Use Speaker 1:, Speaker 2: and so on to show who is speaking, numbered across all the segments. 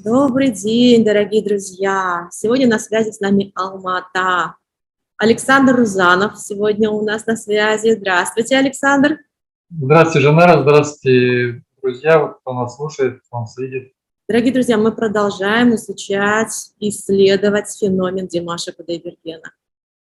Speaker 1: Добрый день, дорогие друзья! Сегодня на связи с нами Алма-Ата. Александр Рузанов сегодня у нас на связи. Здравствуйте, Александр.
Speaker 2: Здравствуйте, Жанара, здравствуйте, друзья, кто нас слушает, кто нас видит.
Speaker 1: Дорогие друзья, мы продолжаем изучать, исследовать феномен Димаша Кудайбергена.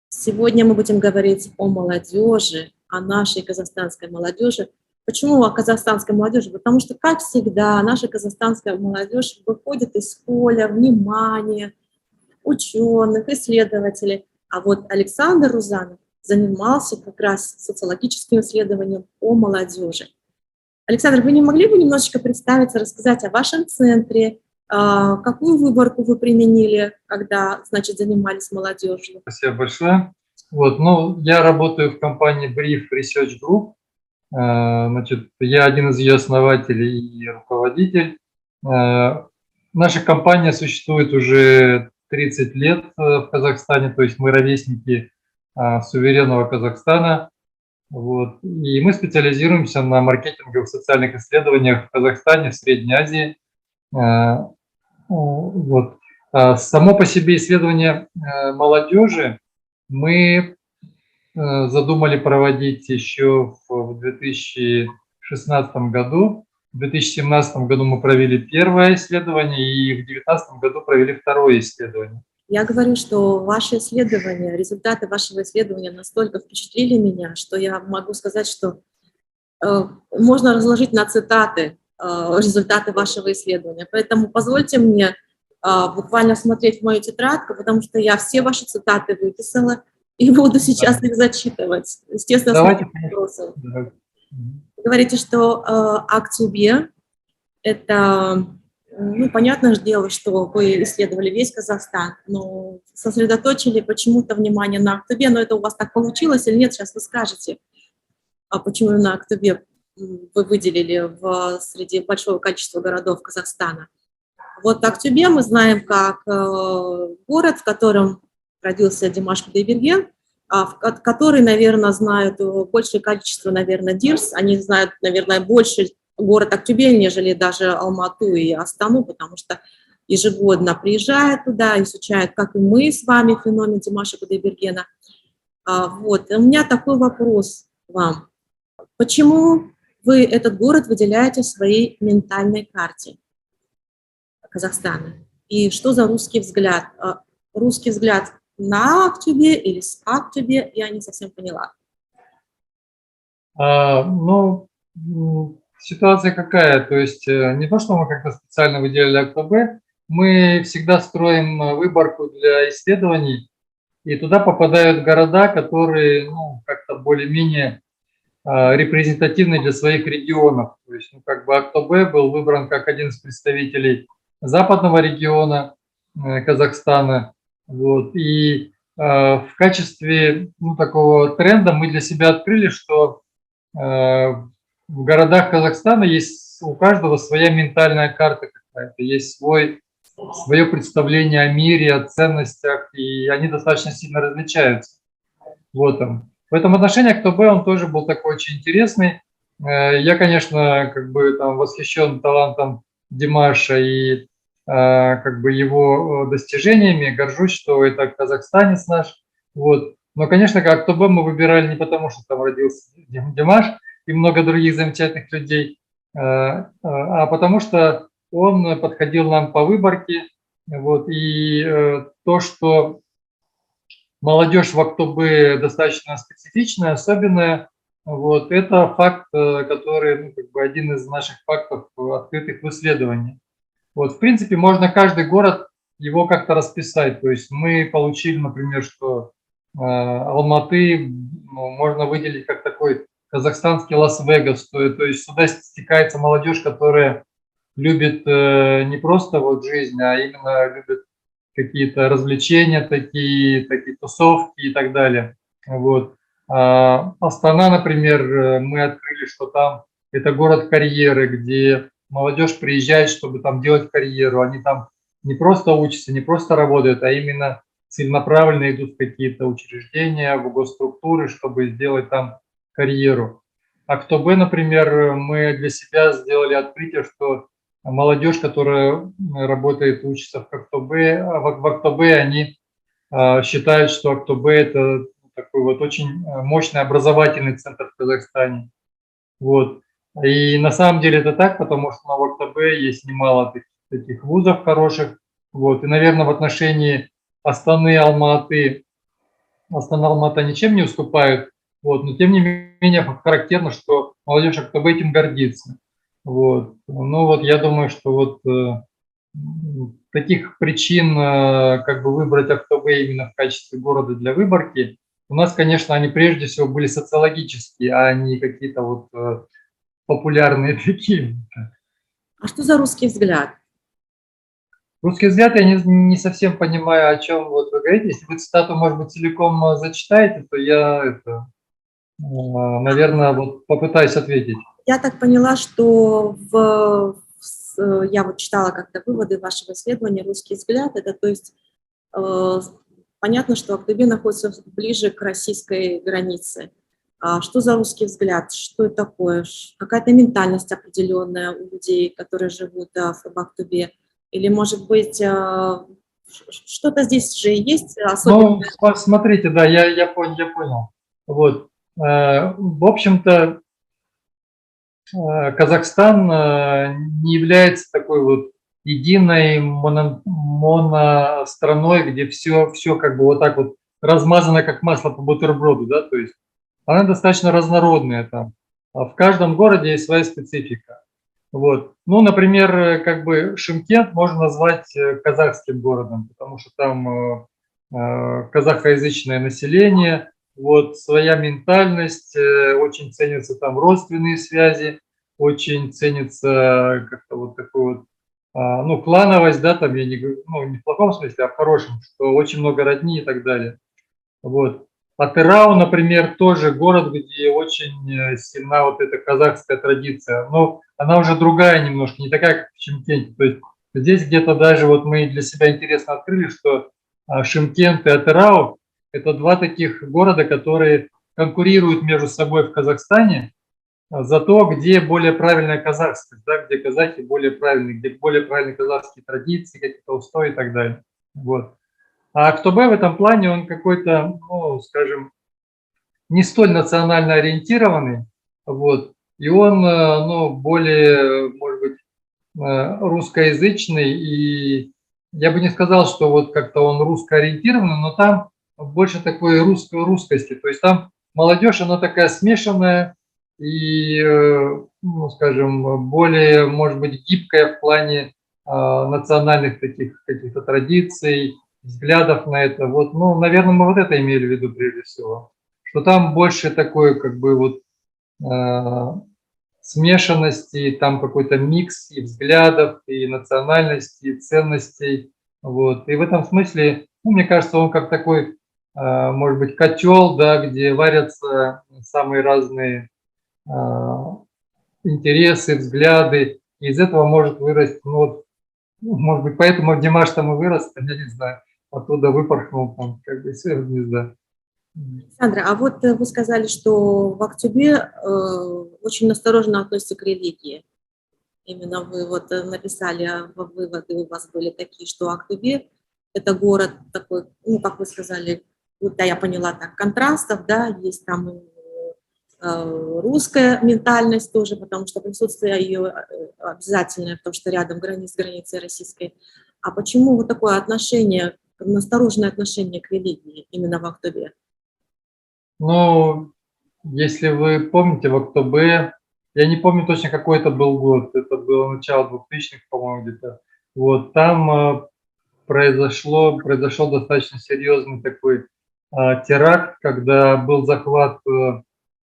Speaker 1: Сегодня мы будем говорить о молодежи, о нашей казахстанской молодежи. Почему о казахстанской молодежи? Потому что, как всегда, наша казахстанская молодежь выходит из поля внимания ученых, исследователей. А вот Александр Рузанов занимался как раз социологическим исследованием о молодежи. Александр, вы не могли бы немножечко представиться, рассказать о вашем центре, какую выборку вы применили, когда, значит, занимались молодежью?
Speaker 2: Спасибо большое. Я работаю в компании Brief Research Group. Значит, я один из ее основателей и руководитель. Наша компания существует уже 30 лет в Казахстане, то есть мы ровесники суверенного Казахстана. И мы специализируемся на маркетинговых социальных исследованиях в Казахстане, в Средней Азии. Само по себе исследование молодежи мы задумали проводить еще в 2016 году. В 2017 году мы провели первое исследование, и в 2019 году провели второе исследование.
Speaker 1: Я говорю, что ваши исследования, результаты вашего исследования настолько впечатлили меня, что я могу сказать, что можно разложить на цитаты результаты вашего исследования. Поэтому позвольте мне буквально смотреть в мою тетрадку, потому что я все ваши цитаты выписала и буду сейчас их зачитывать. Естественно,
Speaker 2: Давайте.
Speaker 1: Вопросы. Вы говорите, что Актюбе – это, понятное дело, что вы исследовали весь Казахстан, но сосредоточили почему-то внимание на Актюбе, но это у вас так получилось или нет, сейчас вы скажете, почему на Актюбе вы выделили среди большого количества городов Казахстана. Вот Актюбе мы знаем как город, в котором родился Димаш Кудайберген, который, наверное, знают большее количество, наверное, дирс. Они знают, наверное, больше город Актюбе, нежели даже Алмату и Астану, потому что ежегодно приезжают туда, изучают, как и мы с вами, феномен Димаша Кудайбергена. У меня такой вопрос вам. Почему вы этот город выделяете в своей ментальной карте Казахстана? И что за русский взгляд? Русский взгляд на Актюбе или с Актюбе, я не совсем поняла.
Speaker 2: Ситуация какая? То есть не то, что мы как-то специально выделили Актюбе, мы всегда строим выборку для исследований, и туда попадают города, которые как-то более-менее репрезентативны для своих регионов. То есть Актюбе был выбран как один из представителей западного региона Казахстана. И в качестве такого тренда мы для себя открыли, что в городах Казахстана есть у каждого своя ментальная карта какая-то, есть свое представление о мире, о ценностях, и они достаточно сильно различаются. В этом отношении Актюбе, он тоже был такой очень интересный. Я, конечно, восхищен талантом Димаша и его достижениями, горжусь, что это казахстанец наш. Но, конечно, Актюбе мы выбирали не потому, что там родился Димаш и много других замечательных людей, а потому что он подходил нам по выборке. То, что молодежь в Актюбе достаточно специфичная, особенная, это факт, который один из наших фактов, открытых в исследовании. В принципе, можно каждый город его как-то расписать. То есть мы получили, например, что Алматы можно выделить как такой казахстанский Лас-Вегас. То есть сюда стекается молодежь, которая любит не просто жизнь, а именно любит какие-то развлечения, такие тусовки и так далее. Астана, например, мы открыли, что там это город карьеры, где молодежь приезжает, чтобы там делать карьеру. Они там не просто учатся, не просто работают, а именно целенаправленно идут в какие-то учреждения, в госструктуры, чтобы сделать там карьеру. Актюбе, например, мы для себя сделали открытие, что молодежь, которая работает, учится в Актобе, в Актобе, они считают, что Актобе – это такой вот очень мощный образовательный центр в Казахстане. Вот. И на самом деле это так, потому что в Актобе есть немало таких вузов хороших. Вот. И, наверное, в отношении Астаны, Алматы, Астана, Алмата ничем не уступают. Вот. Но тем не менее характерно, что молодежь Актобе этим гордится. Вот. Ну вот я думаю, что вот таких причин как бы выбрать Актобе именно в качестве города для выборки, у нас, конечно, они прежде всего были социологические, а не какие-то вот популярные такие.
Speaker 1: А что за русский взгляд?
Speaker 2: Русский взгляд, я не совсем понимаю, о чем вот вы говорите. Если вы цитату, может быть, целиком зачитаете, то я это, наверное, вот попытаюсь ответить.
Speaker 1: Я так поняла, что я вот читала как-то выводы вашего исследования «Русский взгляд». Это, то есть, понятно, что Актобе находится ближе к российской границе. А что за русский взгляд? Что это такое? Какая-то ментальность определенная у людей, которые живут в Актобе? Или, может быть, что-то здесь же есть
Speaker 2: Ну,
Speaker 1: особенное?
Speaker 2: смотрите, да, я понял. Вот. В общем-то, Казахстан не является такой вот единой моностраной, где все как бы вот так вот размазано, как масло по бутерброду, да, то есть она достаточно разнородная там. А в каждом городе есть своя специфика. Вот. Ну, например, как бы Шымкент можно назвать казахским городом, потому что там казахоязычное население, вот, своя ментальность, очень ценятся там родственные связи, очень ценится как-то вот такой вот, ну, клановость, да, там я не говорю, ну, не в плохом смысле, а в хорошем, что очень много родни и так далее. Вот. А Атырау, например, тоже город, где очень сильна вот эта казахская традиция, но она уже другая немножко, не такая, как в Шымкенте. То есть здесь где-то даже вот мы для себя интересно открыли, что Шымкент и Атырау – это два таких города, которые конкурируют между собой в Казахстане за то, где более правильная казахскость, да, где казахи более правильные, где более правильные казахские традиции, какие-то устои и так далее. Вот. А Актобе в этом плане, он какой-то, ну, скажем, не столь национально ориентированный, вот, и он, ну, более, может быть, русскоязычный, и я бы не сказал, что вот как-то он русско-ориентированный, но там больше такой русскости, то есть там молодежь, она такая смешанная и, ну, скажем, более, может быть, гибкая в плане национальных таких каких-то традиций, взглядов на это. Вот, ну, наверное, мы вот это имели в виду прежде всего, что там больше такое, как бы вот смешанности, там какой-то микс и взглядов, и национальностей, и ценностей. Вот. И в этом смысле, ну, мне кажется, он как такой, может быть, котел, да, где варятся самые разные интересы, взгляды. И из этого может вырасти, ну, вот, может быть, поэтому Димаш там и вырос, я не знаю, оттуда выпорхнул там, как бы, из гнезда.
Speaker 1: Александра, а вот вы сказали, что в Актобе очень осторожно относятся к религии. Именно вы вот написали, выводы у вас были такие, что Актобе – это город такой, ну, как вы сказали, вот, да, я поняла так, контрастов, да, есть там русская ментальность тоже, потому что присутствие ее обязательное, потому что рядом с границей российской. А почему вот такое отношение, настороженное отношение к религии именно в Актобе?
Speaker 2: Ну, если вы помните, в Актобе, я не помню точно, какой это был год, это было начало 2000-х, по-моему, где-то. Вот, там произошел достаточно серьезный такой теракт, когда был захват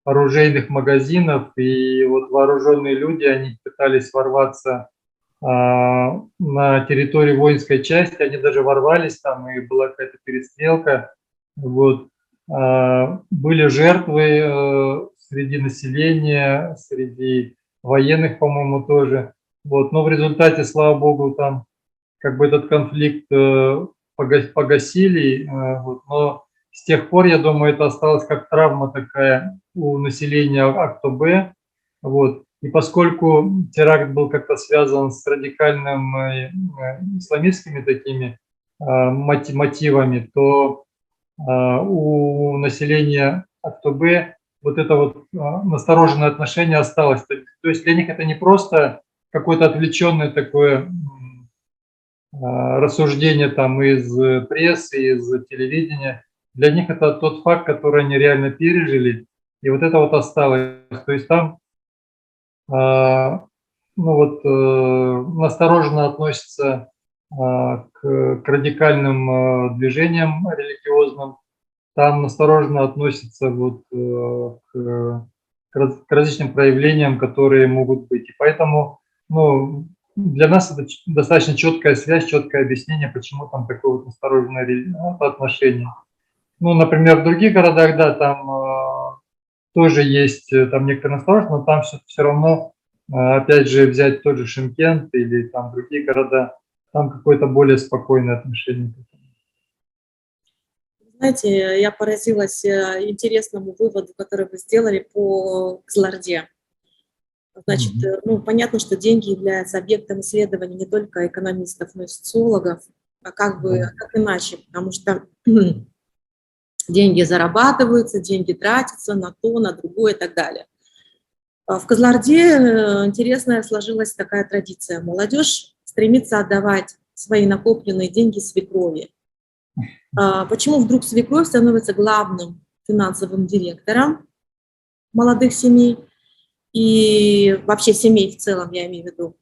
Speaker 2: оружейных магазинов, и вот вооруженные люди, они пытались ворваться на территорию воинской части, они даже ворвались там, и была какая-то перестрелка. Вот. Были жертвы среди населения, среди военных, по-моему, тоже. Вот. Но в результате, слава богу, там как бы этот конфликт погасили. Вот. Но с тех пор, я думаю, это осталось как травма такая у населения Актобе. Вот. И поскольку теракт был как-то связан с радикальным исламистскими такими мотивами, то у населения Актобе вот это вот настороженное отношение осталось. То есть для них это не просто какое-то отвлеченное такое рассуждение там из прессы, из телевидения. Для них это тот факт, который они реально пережили, и вот это вот осталось. То есть там настороженно относятся к радикальным движениям религиозным, там настороженно относятся вот к различным проявлениям, которые могут быть. И поэтому для нас это достаточно четкая связь, четкое объяснение, почему там такое вот настороженное отношение. Например, в других городах, да, там тоже есть там некоторые настороженность, но там все равно, опять же, взять тот же Шымкент или там другие города, там какое-то более спокойное отношение.
Speaker 1: Знаете, я поразилась интересному выводу, который вы сделали по Кызылорде. Значит, понятно, что деньги являются объектом исследований не только экономистов, но и социологов, а как иначе, потому что деньги зарабатываются, деньги тратятся на то, на другое и так далее. В Кызылорде интересная сложилась такая традиция. Молодежь стремится отдавать свои накопленные деньги свекрови. Почему вдруг свекровь становится главным финансовым директором молодых семей и вообще семей в целом, я имею в виду?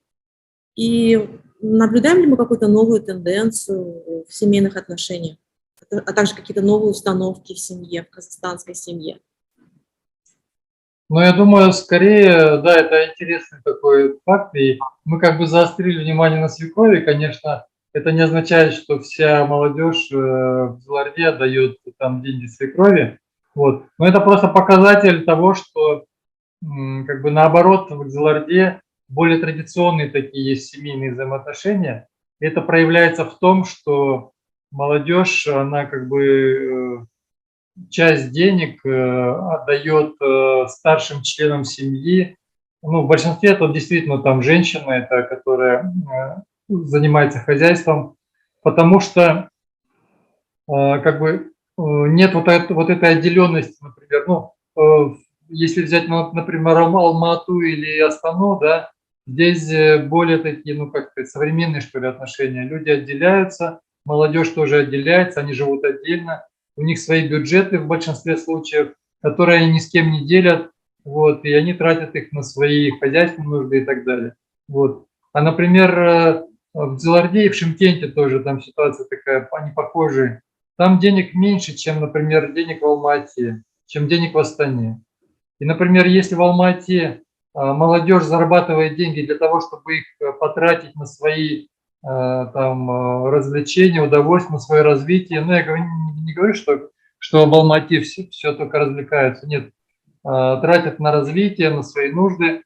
Speaker 1: И наблюдаем ли мы какую-то новую тенденцию в семейных отношениях, а также какие-то новые установки в семье, в казахстанской семье?
Speaker 2: Я думаю, скорее, да, это интересный такой факт, и мы как бы заострили внимание на свекрови, конечно, это не означает, что вся молодежь в Кызылорде отдает там деньги свекрови, вот. Но это просто показатель того, что как бы наоборот в Кызылорде более традиционные такие есть семейные взаимоотношения. Это проявляется в том, что молодежь, она как бы часть денег отдает старшим членам семьи. В большинстве это действительно там женщина, это которая занимается хозяйством, потому что как бы нет вот этой отделенности, например, если взять, например, Алмату или Астану, да, здесь более такие, как сказать, современные, что ли, отношения. Люди отделяются, молодежь тоже отделяется, они живут отдельно, у них свои бюджеты в большинстве случаев, которые они ни с кем не делят, вот, и они тратят их на свои хозяйственные нужды и так далее. Вот. А, например, в Кызылорде и в Шымкенте тоже там ситуация такая, они похожие. Там денег меньше, чем, например, денег в Алмате, чем денег в Астане. И, например, если в Алмате молодежь зарабатывает деньги для того, чтобы их потратить на свои там развлечения, удовольствия, на свое развитие, я не говорю, что в Алмате все только развлекаются, нет, тратят на развитие, на свои нужды,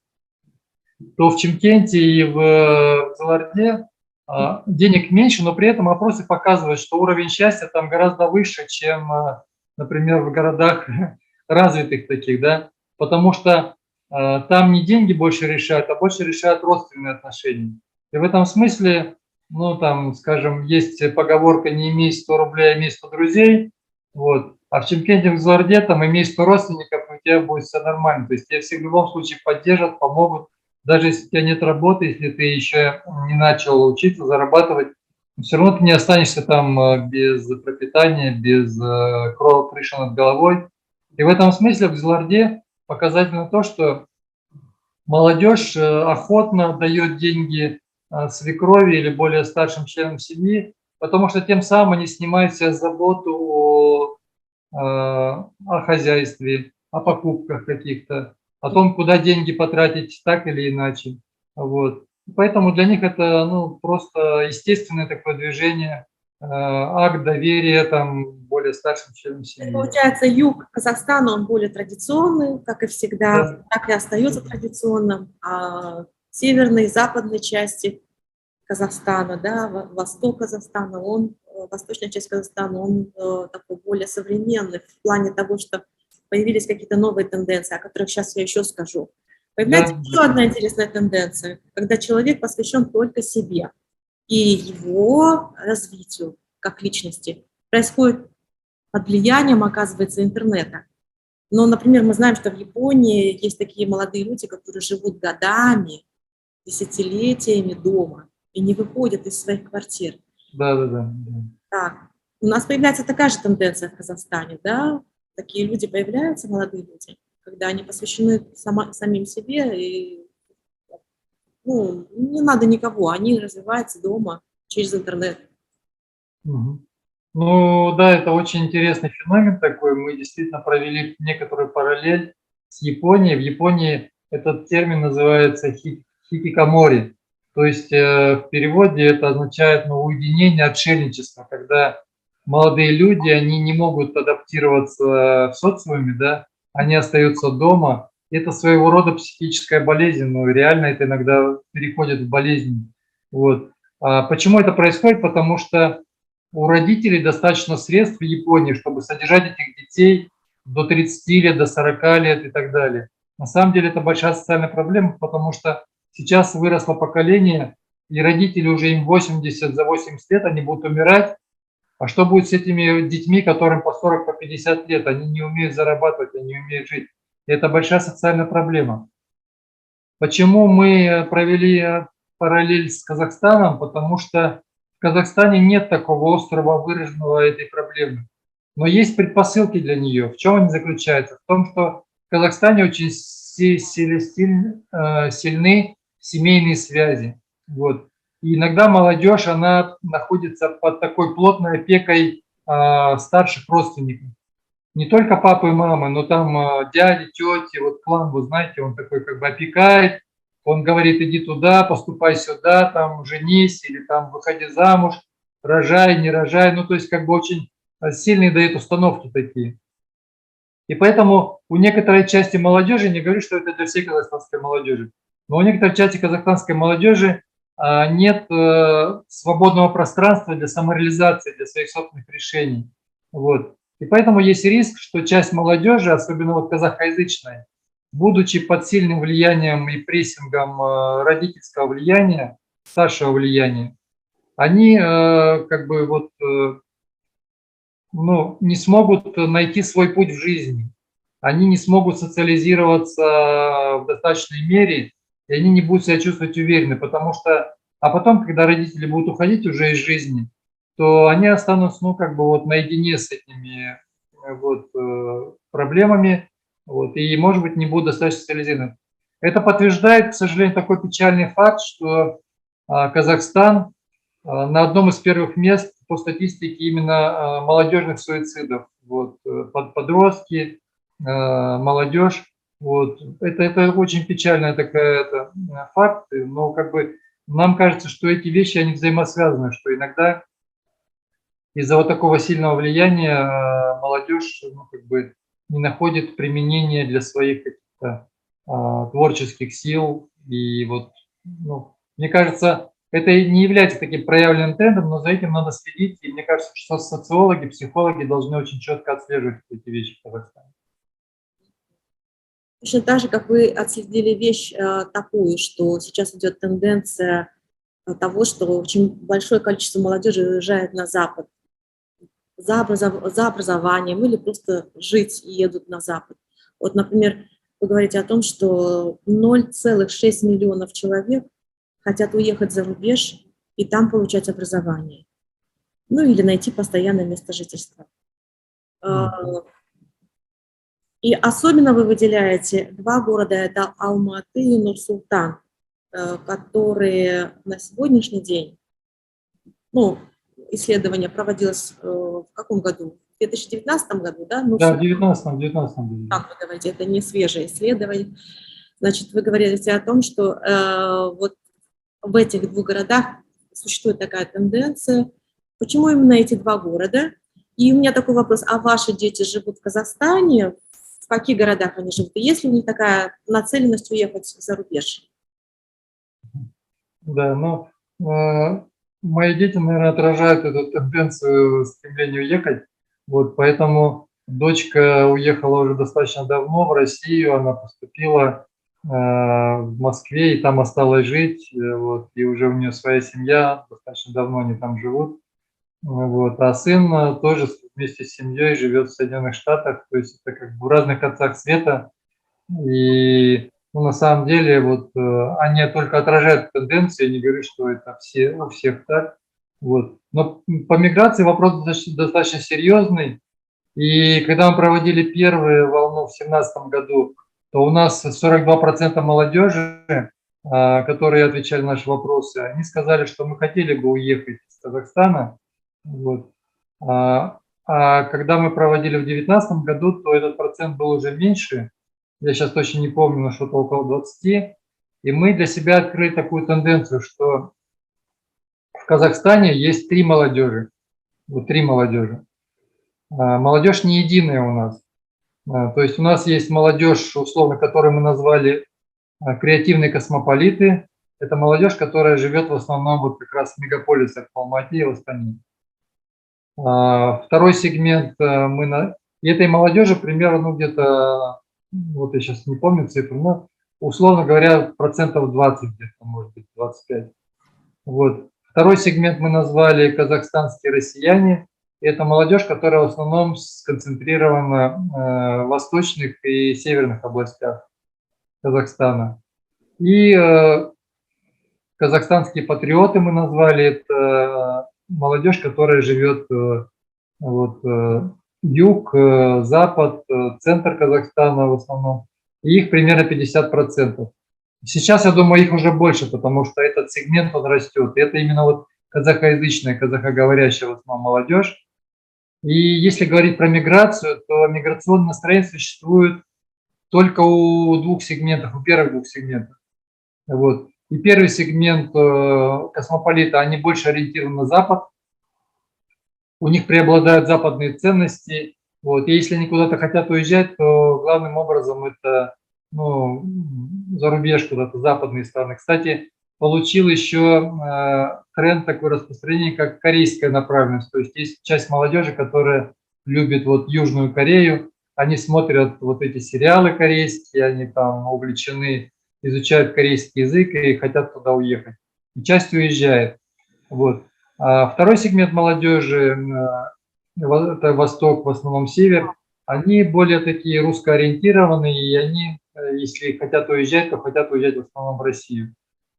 Speaker 2: то в Чимкенте и в Кызылорде денег меньше, но при этом опросы показывают, что уровень счастья там гораздо выше, чем, например, в городах развитых таких, да, потому что там не деньги больше решают, а больше решают родственные отношения. И в этом смысле, там, скажем, есть поговорка «не имей 100 рублей, а имей 100 друзей», вот. А в Чимкенте, в Кызылорде, там, имей 100 родственников, и у тебя будет все нормально. То есть тебя все в любом случае поддержат, помогут. Даже если у тебя нет работы, если ты еще не начал учиться, зарабатывать, все равно ты не останешься там без пропитания, без крыши над головой. И в этом смысле в Кызылорде показательно то, что молодежь охотно дает деньги свекрови или более старшим членам семьи, потому что тем самым они снимают с себя заботу о хозяйстве, о покупках каких-то, о том, куда деньги потратить так или иначе. Вот. Поэтому для них это просто естественное такое движение, акт доверия там, более старшим членам семьи.
Speaker 1: Получается, юг Казахстана, он более традиционный, как и всегда, да, так и остается традиционным, а северной и западной части Казахстана, да, восток Казахстана, восточная часть Казахстана, он такой более современный в плане того, что появились какие-то новые тенденции, о которых сейчас я еще скажу. Появляется
Speaker 2: Да,
Speaker 1: еще одна интересная тенденция, когда человек посвящен только себе и его развитию как личности. Происходит под влиянием, оказывается, интернета. Но, например, мы знаем, что в Японии есть такие молодые люди, которые живут годами, десятилетиями дома и не выходят из своих квартир.
Speaker 2: да, да, да, да.
Speaker 1: Так, у нас появляется такая же тенденция в Казахстане, да? Такие люди появляются, молодые люди, когда они посвящены самим себе, и ну, не надо никого, они развиваются дома через интернет.
Speaker 2: Мгм. Ну да, это очень интересный феномен такой. Мы действительно провели некоторую параллель с Японией. В Японии этот термин называется хикикамори. То есть в переводе это означает уединение, отшельничество, когда молодые люди, они не могут адаптироваться в социуме, да, они остаются дома. Это своего рода психическая болезнь, но реально это иногда переходит в болезнь. Вот. А почему это происходит? Потому что у родителей достаточно средств в Японии, чтобы содержать этих детей до 30 лет, до 40 лет и так далее. На самом деле это большая социальная проблема, потому что сейчас выросло поколение, и родители уже им 80, за 80 лет они будут умирать. А что будет с этими детьми, которым по 40, по 50 лет? Они не умеют зарабатывать, они не умеют жить. И это большая социальная проблема. Почему мы провели параллель с Казахстаном? Потому что в Казахстане нет такого острого выраженного этой проблемы. Но есть предпосылки для нее. В чем они заключаются? В том, что в Казахстане очень сильны семейные связи. Вот. И иногда молодежь, она находится под такой плотной опекой старших родственников. Не только папы и мамы, но там дяди, тети, вот клан, вы знаете, он такой как бы опекает, он говорит, иди туда, поступай сюда, там женись или там выходи замуж, рожай, не рожай, ну то есть как бы очень сильные дают установки такие. И поэтому у некоторой части молодежи, не говорю, что это для всей казахстанской молодежи, но у некоторой части казахстанской молодежи нет свободного пространства для самореализации, для своих собственных решений. Вот. И поэтому есть риск, что часть молодежи, особенно вот казахоязычная, будучи под сильным влиянием и прессингом родительского влияния, старшего влияния, они как бы вот не смогут найти свой путь в жизни. Они не смогут социализироваться в достаточной мере, и они не будут себя чувствовать уверенно, потому что, а потом, когда родители будут уходить уже из жизни, то они останутся, наедине с этими проблемами, и, может быть, не будут достаточно социализированы. Это подтверждает, к сожалению, такой печальный факт, что Казахстан на одном из первых мест по статистике именно молодежных суицидов. Подростки, молодежь. Это очень печальная такая факт, но как бы нам кажется, что эти вещи, они взаимосвязаны, что иногда из-за вот такого сильного влияния молодежь не находит применения для своих каких-то творческих сил. И мне кажется, это не является таким проявленным трендом, но за этим надо следить. И мне кажется, что социологи, психологи должны очень четко отслеживать эти вещи в Казахстане.
Speaker 1: Точно так же, как вы отследили вещь такую, что сейчас идет тенденция того, что очень большое количество молодежи уезжает на Запад за образованием или просто жить и едут на Запад. Вот, например, вы говорите о том, что 0,6 миллионов человек хотят уехать за рубеж и там получать образование. Ну или найти постоянное место жительства. И особенно вы выделяете два города, это Алматы и Нур-Султан, которые на сегодняшний день, исследование проводилось в каком году? В 2019 году, да?
Speaker 2: Да, в 2019 году.
Speaker 1: Как вы говорите, это не свежее исследование. Значит, вы говорите о том, что вот в этих двух городах существует такая тенденция. Почему именно эти два города? И у меня такой вопрос, а ваши дети живут в Казахстане? В каких городах они живут? И есть ли у них такая нацеленность уехать за рубеж?
Speaker 2: Да, мои дети, наверное, отражают эту тенденцию стремления уехать. Поэтому дочка уехала уже достаточно давно в Россию, она поступила в Москве, и там осталась жить, вот, и уже у нее своя семья, достаточно давно они там живут. Вот. А сын тоже вместе с семьей живет в Соединенных Штатах, то есть это как бы в разных концах света. И ну, на самом деле вот они только отражают тенденции, я не говорю, что это все, у всех так. Вот. Но по миграции вопрос достаточно серьезный. И когда мы проводили первую волну в 2017 году, то у нас 42% молодежи, которые отвечали на наши вопросы, они сказали, что мы хотели бы уехать из Казахстана. Вот. А когда мы проводили в 2019 году, то этот процент был уже меньше. Я сейчас точно не помню, но что-то около 20. И мы для себя открыли такую тенденцию, что в Казахстане есть три молодежи. Вот три молодежи. Молодежь не единая у нас. То есть у нас есть молодежь, условно, которую мы назвали креативные космополиты. Это молодежь, которая живет в основном вот как раз в мегаполисах, в Алмате и в Астане. Второй сегмент и этой молодежи примерно, ну, где-то, вот я сейчас не помню цифру, но, условно говоря, процентов 20 где-то, может быть, 25. Вот. Второй сегмент мы назвали казахстанские россияне. Это молодежь, которая в основном сконцентрирована в восточных и северных областях Казахстана. И казахстанские патриоты мы назвали, это молодежь, которая живет вот, юг, запад, центр Казахстана в основном. И их примерно 50%. Сейчас, я думаю, их уже больше, потому что этот сегмент, он растет. И это именно вот казахоязычная, казахоговорящая в основном молодежь. И если говорить про миграцию, то миграционное настроение существует только у двух сегментов, у первых двух сегментов. Вот. И первый сегмент космополита, они больше ориентированы на Запад, у них преобладают западные ценности. Вот. И если они куда-то хотят уезжать, то главным образом это ну, за рубеж куда-то, западные страны. Кстати, получил еще тренд такой распространения, как корейская направленность. То есть есть часть молодежи, которая любит вот Южную Корею, они смотрят вот эти сериалы корейские, они там увлечены, изучают корейский язык и хотят туда уехать. И часть уезжает. Вот. А второй сегмент молодежи, это Восток, в основном Север, они более такие русскоориентированные, и они, если хотят уезжать, то хотят уезжать в основном в Россию.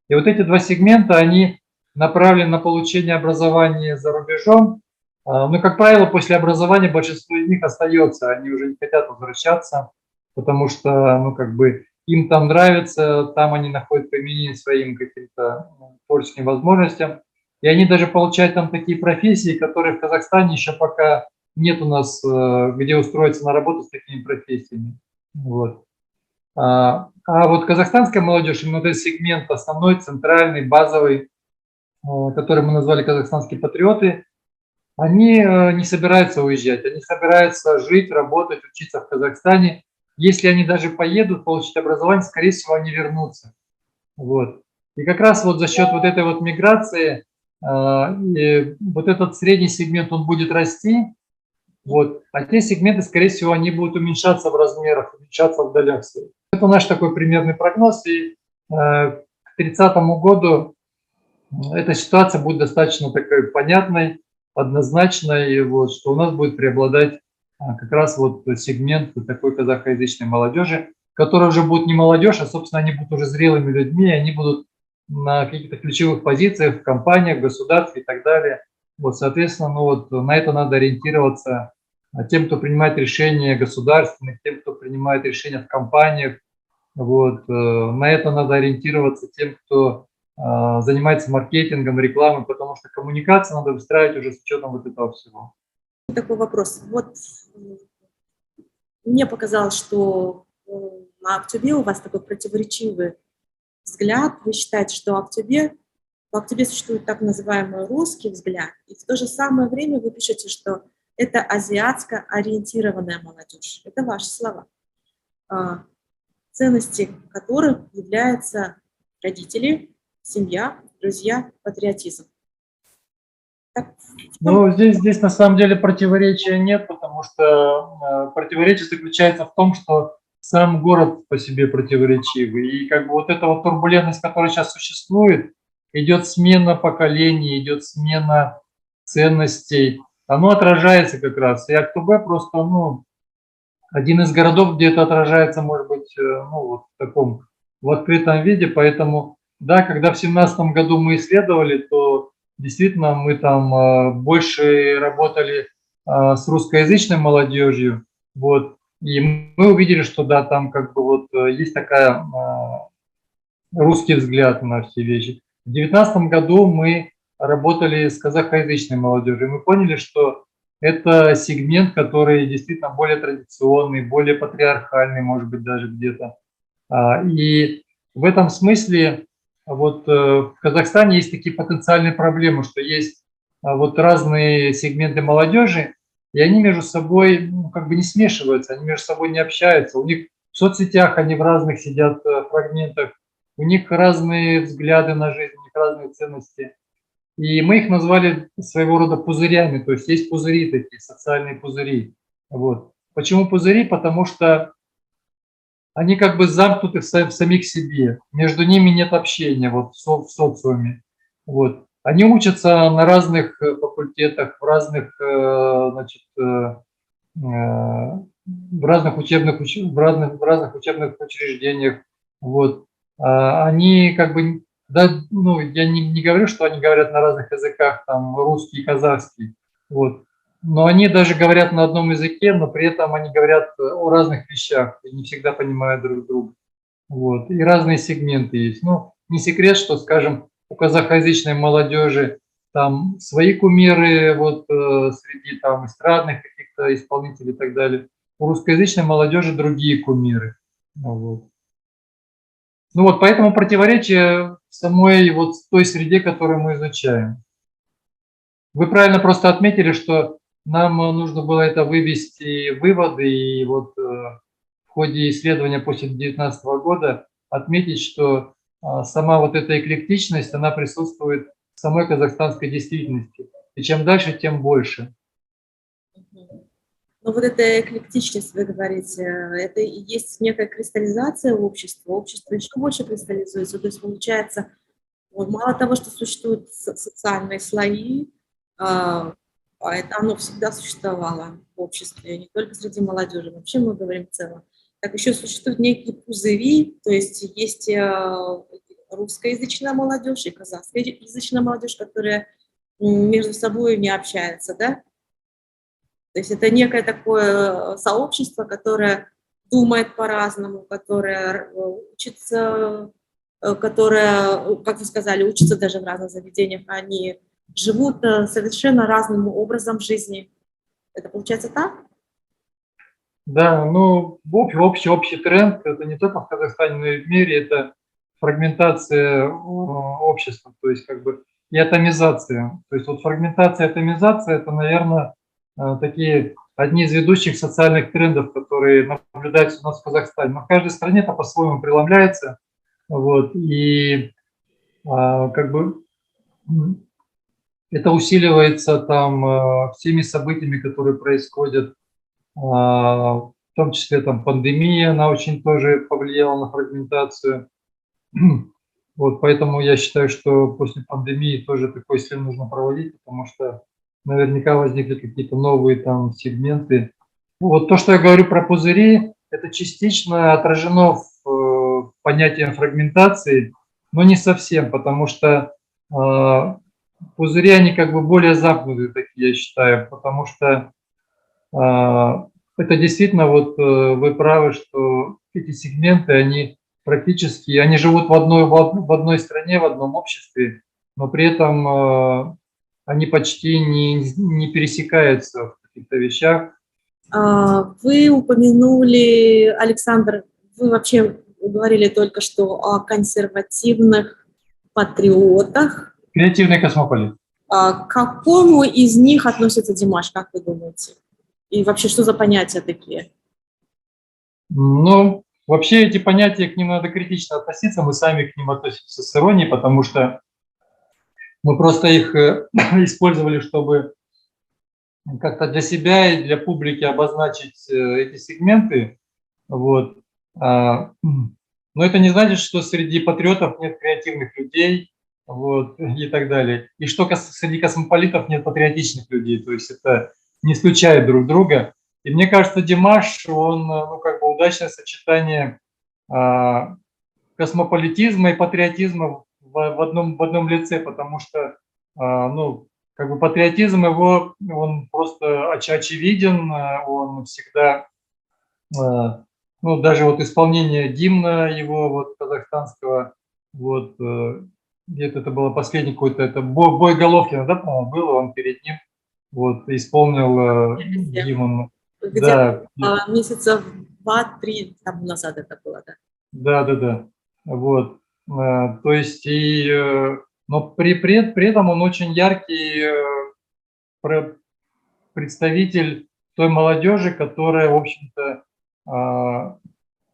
Speaker 2: И вот эти два сегмента, они направлены на получение образования за рубежом, но, как правило, после образования большинство из них остается, они уже не хотят возвращаться, потому что, ну, как бы им там нравится, там они находят применение своим каким-то творческим возможностям. И они даже получают там такие профессии, которые в Казахстане еще пока нет у нас, где устроиться на работу с такими профессиями. Вот. А вот казахстанская молодежь, именно этот сегмент основной, центральный, базовый, который мы назвали казахстанские патриоты, они не собираются уезжать, они собираются жить, работать, учиться в Казахстане. Если они даже поедут получить образование, скорее всего, они вернутся. Вот. И как раз вот за счет вот этой вот миграции и вот этот средний сегмент, он будет расти, вот, а те сегменты, скорее всего, они будут уменьшаться в размерах, уменьшаться в долях своих. Это наш такой примерный прогноз, и к 30 году эта ситуация будет достаточно такой понятной, однозначной, вот, что у нас будет преобладать как раз вот сегмент такой казахоязычной молодежи, которая уже будет не молодежь, а, собственно, они будут уже зрелыми людьми, они будут на каких-то ключевых позициях в компаниях, в государстве и так далее. Вот, соответственно, ну вот на это надо ориентироваться тем, кто принимает решения государственных, тем, кто принимает решения в компаниях. Вот, на это надо ориентироваться тем, кто занимается маркетингом, рекламой, потому что коммуникации надо выстраивать уже с учетом вот этого всего.
Speaker 1: Такой вопрос. Вот мне показалось, что на Актюбе у вас такой противоречивый взгляд. Вы считаете, что в Актюбе существует так называемый русский взгляд, и в то же самое время вы пишете, что это азиатско ориентированная молодежь. Это ваши слова. Ценности которых являются родители, семья, друзья, патриотизм.
Speaker 2: Ну, здесь на самом деле противоречия нет, потому что противоречие заключается в том, что сам город по себе противоречивый. И как бы вот эта вот турбулентность, которая сейчас существует, идет смена поколений, идет смена ценностей, оно отражается как раз. И Актобе просто, ну, один из городов, где это отражается, может быть, ну, вот в таком, в открытом виде. Поэтому, да, когда в 2017 году мы исследовали, то действительно мы там больше работали с русскоязычной молодежью, вот, и мы увидели, что, да, там как бы вот есть такая русский взгляд на все вещи. В 2019 году мы работали с казахоязычной молодежью. Мы поняли, что это сегмент, который действительно более традиционный, более патриархальный, может быть, даже где-то. И в этом смысле вот в Казахстане есть такие потенциальные проблемы, что есть вот разные сегменты молодежи, и они между собой, ну, как бы не смешиваются, они между собой не общаются. У них в соцсетях они в разных сидят фрагментах, у них разные взгляды на жизнь, у них разные ценности. И мы их назвали своего рода пузырями, то есть есть пузыри такие, социальные пузыри. Вот. Почему пузыри? Потому что они как бы замкнуты в самих себе, между ними нет общения вот, в социуме. Вот. Они учатся на разных факультетах, в разных, значит, в разных в разных учебных учреждениях. Вот. Они как бы, да, ну, я не говорю, что они говорят на разных языках, там, русский, казахский, вот. Но они даже говорят на одном языке, но при этом они говорят о разных вещах и не всегда понимают друг друга. Вот. И разные сегменты есть. Ну, не секрет, что, скажем, у казахоязычной молодежи там свои кумиры вот, среди там эстрадных каких-то исполнителей и так далее. У русскоязычной молодежи другие кумиры. Вот. Ну вот, поэтому противоречие в самой вот той среде, которую мы изучаем. Вы правильно просто отметили, что нам нужно было это вывести выводы, и вот в ходе исследования после 2019 года отметить, что сама вот эта эклектичность, она присутствует в самой казахстанской действительности. И чем дальше, тем больше.
Speaker 1: Но вот эта эклектичность, вы говорите, это и есть некая кристаллизация общества, общество еще больше кристаллизуется, то есть получается, вот мало того, что существуют социальные слои, оно всегда существовало в обществе, не только среди молодежи, вообще мы говорим в целом. Так еще существуют некие пузыри, то есть есть русскоязычная молодежь и казахскоязычная молодежь, которая между собой не общается, да? То есть это некое такое сообщество, которое думает по-разному, которое учится, которое, как вы сказали, учится даже в разных заведениях, они живут совершенно разным образом жизни. Это получается так?
Speaker 2: Да, ну, общий тренд, это не только в Казахстане, но и в мире, это фрагментация общества, то есть как бы и атомизация. То есть вот фрагментация, атомизация, это, наверное, такие одни из ведущих социальных трендов, которые наблюдаются у нас в Казахстане. Но в каждой стране это по-своему преломляется, вот, и как бы это усиливается там всеми событиями, которые происходят. В том числе там пандемия, она очень тоже повлияла на фрагментацию. Вот, поэтому я считаю, что после пандемии тоже такой исследование нужно проводить, потому что наверняка возникли какие-то новые там сегменты. Ну, вот то, что я говорю про пузыри, это частично отражено в понятии фрагментации, но не совсем, потому что пузыри, они как бы более замкнутые такие, я считаю, потому что это действительно, вот вы правы, что эти сегменты, они практически, они живут в одной стране, в одном обществе, но при этом они почти не пересекаются в каких-то вещах.
Speaker 1: Вы упомянули, Александр, вы вообще говорили только что о консервативных патриотах.
Speaker 2: Креативный космополит.
Speaker 1: К какому из них относится Димаш, как вы думаете? И вообще, что за понятия такие?
Speaker 2: Ну, вообще эти понятия, к ним надо критично относиться, мы сами к ним относимся с иронией, потому что мы просто их использовали, чтобы как-то для себя и для публики обозначить эти сегменты. Вот. Но это не значит, что среди патриотов нет креативных людей, вот, и так далее. И что среди космополитов нет патриотичных людей. То есть это не исключает друг друга. И мне кажется, Димаш, он, ну, как бы удачное сочетание космополитизма и патриотизма в одном лице, потому что, ну, как бы патриотизм его, он просто очевиден, он всегда, ну, даже вот исполнение гимна его, вот, казахстанского, вот, где-то это было последний какой-то, это бой Головкина, да, по-моему, было, он перед ним, вот, исполнил гимн,
Speaker 1: Где-то
Speaker 2: да,
Speaker 1: месяца 2-3 тому назад это было, да.
Speaker 2: да. Вот. То есть но при этом он очень яркий представитель той молодежи, которая, в общем-то,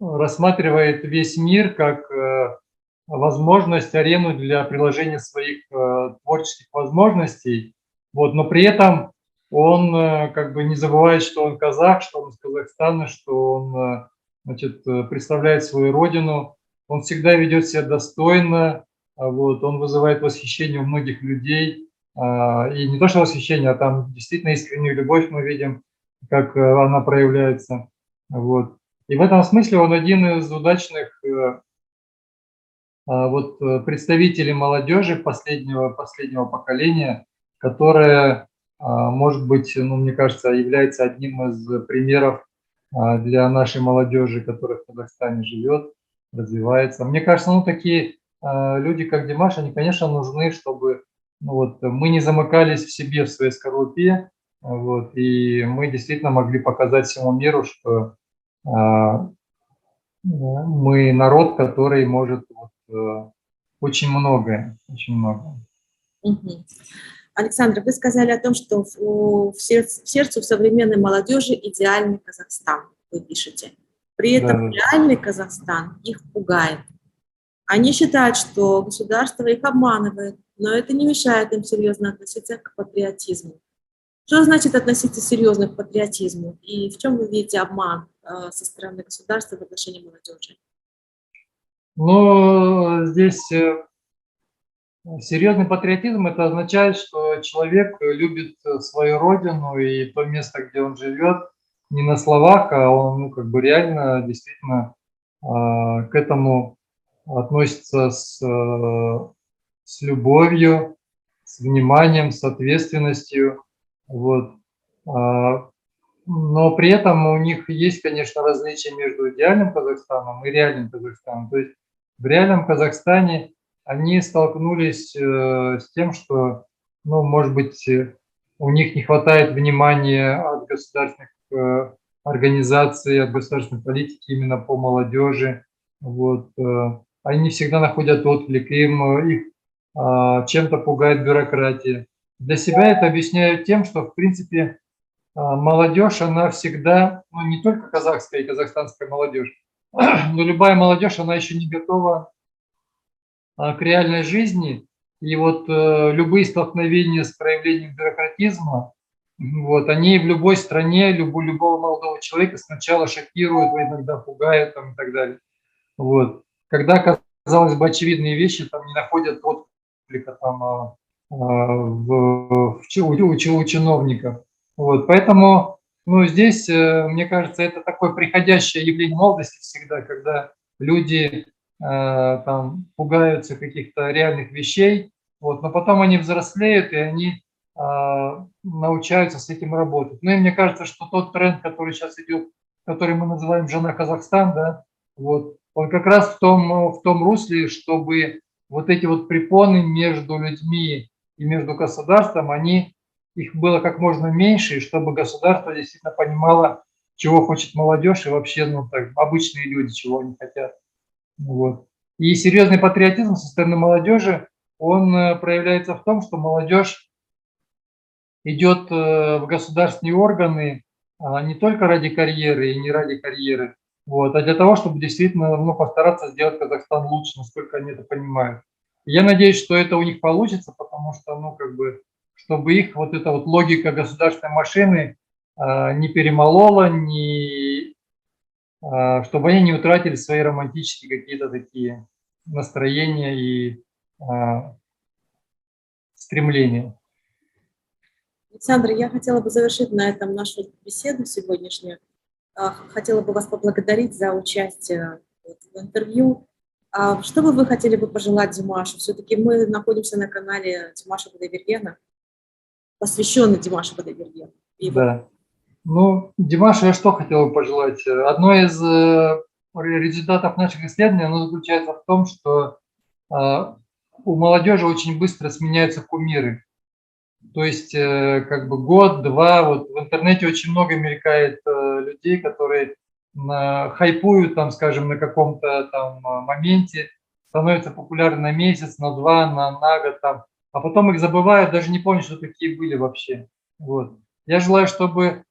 Speaker 2: рассматривает весь мир как возможность, арену для приложения своих творческих возможностей. Вот, но при этом он как бы не забывает, что он казах, что он из Казахстана, что он значит, представляет свою родину. Он всегда ведет себя достойно, вот, он вызывает восхищение у многих людей. И не то, что восхищение, а там действительно искреннюю любовь мы видим, как она проявляется. Вот. И в этом смысле он один из удачных вот представителей молодежи последнего поколения, которая, может быть, ну, мне кажется, является одним из примеров для нашей молодежи, которая в Казахстане живет, развивается. Мне кажется, ну, такие люди, как Димаш, они, конечно, нужны, чтобы, ну, вот, мы не замыкались в себе, в своей скорлупе, вот, и мы действительно могли показать всему миру, что мы народ, который может вот, очень многое, очень многое.
Speaker 1: Мгм. Александр, вы сказали о том, что в сердце у современной молодежи идеальный Казахстан, вы пишете. При этом
Speaker 2: Да.
Speaker 1: реальный Казахстан их пугает. Они считают, что государство их обманывает, но это не мешает им серьезно относиться к патриотизму. Что значит относиться серьезно к патриотизму? И в чем вы видите обман со стороны государства в отношении молодежи?
Speaker 2: Но здесь серьезный патриотизм – это означает, что человек любит свою родину и то место, где он живет, не на словах, а он, ну, как бы реально действительно к этому относится с любовью, с вниманием, с ответственностью. Вот. Но при этом у них есть, конечно, различия между идеальным Казахстаном и реальным Казахстаном. То есть в реальном Казахстане они столкнулись с тем, что, ну, может быть, у них не хватает внимания от государственных организаций, от государственной политики именно по молодежи. Вот. Они не всегда находят отклик, их чем-то пугает бюрократия. Для себя это объясняют тем, что, в принципе, молодежь, она всегда, ну, не только казахская и казахстанская молодежь, но любая молодежь, она еще не готова к реальной жизни. И вот любые столкновения с проявлением бюрократизма, вот, они в любой стране, любого молодого человека сначала шокируют, иногда пугают там, и так далее. Вот. Когда, казалось бы, очевидные вещи там не находят отклика там, у чиновников. Вот. Поэтому, ну, здесь, мне кажется, это такое приходящее явление молодости всегда, когда люди там пугаются каких-то реальных вещей, вот, но потом они взрослеют, и они научаются с этим работать. Ну и мне кажется, что тот тренд, который сейчас идет, который мы называем «Жена Казахстан», да, вот, он как раз в том русле, чтобы вот эти вот препоны между людьми и между государством, их было как можно меньше, и чтобы государство действительно понимало, чего хочет молодежь и вообще, ну, так, обычные люди, чего они хотят. Вот. И серьезный патриотизм со стороны молодежи, он проявляется в том, что молодежь идет в государственные органы не только ради карьеры и не ради карьеры, вот, а для того, чтобы действительно, ну, постараться сделать Казахстан лучше, насколько они это понимают. И я надеюсь, что это у них получится, потому что, ну, как бы, чтобы их вот эта вот логика государственной машины не перемолола, чтобы они не утратили свои романтические какие-то такие настроения и стремления.
Speaker 1: Александр, я хотела бы завершить на этом нашу беседу сегодняшнюю. Хотела бы вас поблагодарить за участие в интервью. Что бы вы хотели бы пожелать Димашу? Все-таки мы находимся на канале Димаша Бадайбергена, посвященный Димашу Бадайбергену.
Speaker 2: Да. Ну, Димашу я что хотел бы пожелать? Одно из результатов наших исследований, оно заключается в том, что у молодежи очень быстро сменяются кумиры. То есть как бы год-два, вот в интернете очень много мелькает людей, которые хайпуют, там, скажем, на каком-то там моменте, становятся популярны на месяц, на два, на год, там, а потом их забывают, даже не помнят, что такие были вообще. Вот. Я желаю, чтобы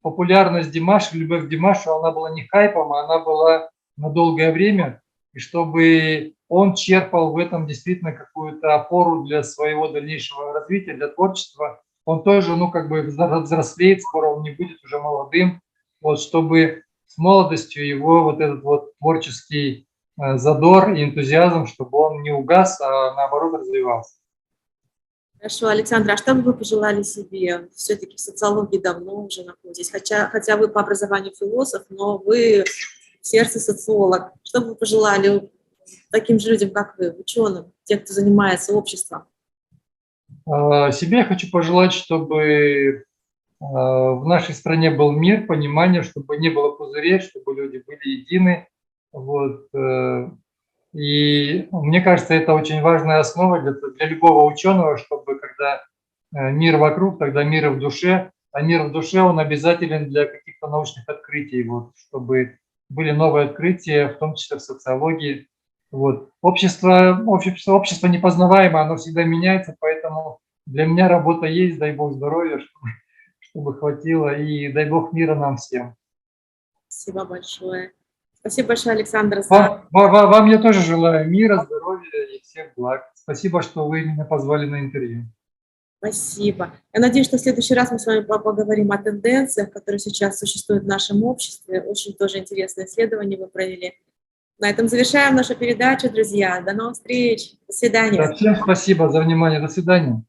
Speaker 2: популярность Димаша, любовь к Димашу, она была не хайпом, а она была на долгое время, и чтобы он черпал в этом действительно какую-то опору для своего дальнейшего развития, для творчества. Он тоже, ну, как бы взрослеет, скоро он не будет уже молодым, вот, чтобы с молодостью его вот этот вот творческий задор и энтузиазм, чтобы он не угас, а наоборот развивался.
Speaker 1: Хорошо, Александр, а что бы вы пожелали себе? Все-таки в социологии давно уже находитесь, хотя вы по образованию философ, но вы в сердце социолог. Что бы вы пожелали таким же людям, как вы, ученым, тем, кто занимается обществом?
Speaker 2: Себе я хочу пожелать, чтобы в нашей стране был мир, понимание, чтобы не было пузырей, чтобы люди были едины. Вот. И мне кажется, это очень важная основа для любого ученого, чтобы когда мир вокруг, тогда мир в душе, а мир в душе, он обязателен для каких-то научных открытий, вот, чтобы были новые открытия, в том числе в социологии. Вот. Общество непознаваемо, оно всегда меняется, поэтому для меня работа есть, дай Бог здоровья, чтобы хватило, и дай Бог мира нам всем.
Speaker 1: Спасибо большое. Спасибо большое, Александр,
Speaker 2: Вам я тоже желаю мира, здоровья и всех благ. Спасибо, что вы меня позвали на интервью.
Speaker 1: Спасибо. Я надеюсь, что в следующий раз мы с вами поговорим о тенденциях, которые сейчас существуют в нашем обществе. Очень тоже интересное исследование вы провели. На этом завершаем нашу передачу, друзья. До новых встреч. До свидания.
Speaker 2: Да, всем спасибо за внимание. До свидания.